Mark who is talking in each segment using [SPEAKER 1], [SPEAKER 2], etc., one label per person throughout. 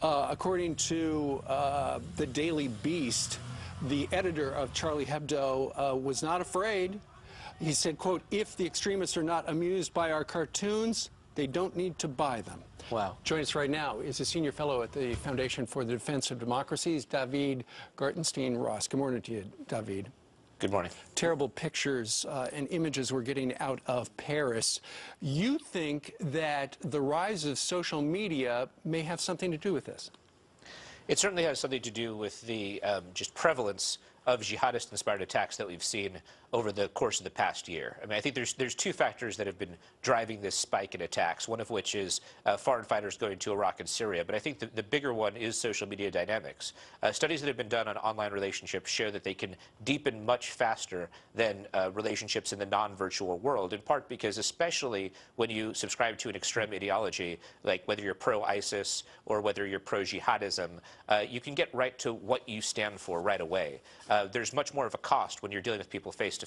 [SPEAKER 1] According to the Daily Beast, the editor of Charlie Hebdo was not afraid. He said, quote, "If the extremists are not amused by our cartoons, they don't need to buy them."
[SPEAKER 2] Wow.
[SPEAKER 1] Joining us right now is a senior fellow at the Foundation for the Defense of Democracy, David Gartenstein-Ross. Good morning to you, David.
[SPEAKER 2] Good morning.
[SPEAKER 1] Terrible pictures and images we're getting out of Paris. You think that the rise of social media may have something to do with this?
[SPEAKER 2] It certainly has something to do with the just prevalence of jihadist-inspired attacks that we've seen over the course of the past year. I mean, I think there's two factors that have been driving this spike in attacks, one of which is foreign fighters going to Iraq and Syria. But I think the bigger one is social media dynamics. Studies that have been done on online relationships show that they can deepen much faster than relationships in the non-virtual world, in part because especially when you subscribe to an extreme ideology, like whether you're pro-ISIS or whether you're pro-jihadism, you can get right to what you stand for right away. There's much more of a cost when you're dealing with people face-to-face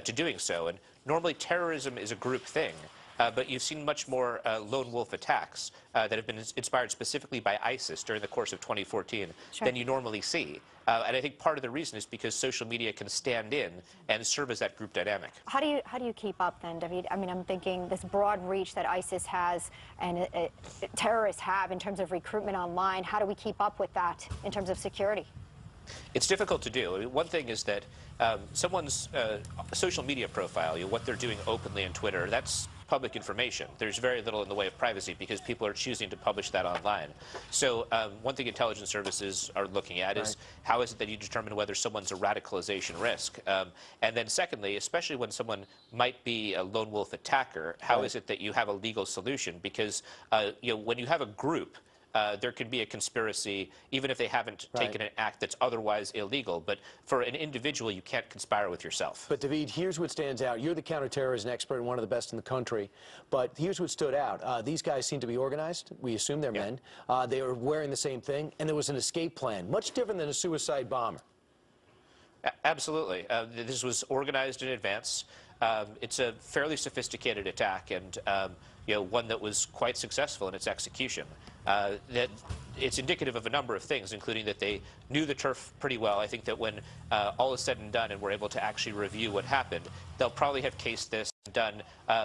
[SPEAKER 2] to doing so. And normally terrorism is a group thing, but you've seen much more lone wolf attacks that have been inspired specifically by ISIS during the course of 2014 than you normally see. And I think part of the reason is because social media can stand in and serve as that group dynamic.
[SPEAKER 3] How do you keep up then, David? I mean, I'm thinking this broad reach that ISIS has and terrorists have in terms of recruitment online. How do we keep up with that in terms of security?
[SPEAKER 2] It's difficult to do. I mean, one thing is that someone's social media profile, what they're doing openly on Twitter, that's public information. There's very little in the way of privacy because people are choosing to publish that online. So one thing intelligence services are looking at is how is it that you determine whether someone's a radicalization risk? And then secondly, especially when someone might be a lone wolf attacker, how is it that you have a legal solution? Because when you have a group, there can be a conspiracy, even if they haven't taken an act that's otherwise illegal. But for an individual, you can't conspire with yourself.
[SPEAKER 4] But, David, here's what stands out. You're the counterterrorism expert and one of the best in the country. But here's what stood out. These guys seem to be organized. We assume they're men. They are wearing the same thing. And there was an escape plan, much different than a suicide bomber.
[SPEAKER 2] Absolutely. This was organized in advance. It's a fairly sophisticated attack and one that was quite successful in its execution. That it's indicative of a number of things, including that they knew the turf pretty well. I think that when all is said and done and we're able to actually review what happened, they'll probably have cased this and done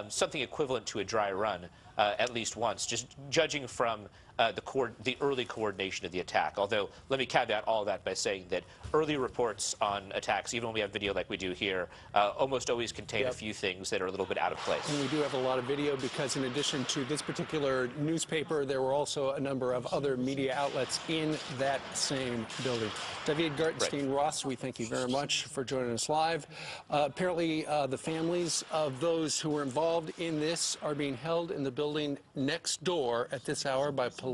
[SPEAKER 2] something equivalent to a dry run at least once, just judging from the early coordination of the attack. Although, let me caveat all that by saying that early reports on attacks, even when we have video like we do here, almost always contain a few things that are a little bit out of place.
[SPEAKER 1] And we do have a lot of video because in addition to this particular newspaper, there were also a number of other media outlets in that same building. David Gartenstein-Ross, we thank you very much for joining us live. Apparently, the families of those who were involved in this are being held in the building next door at this hour by police.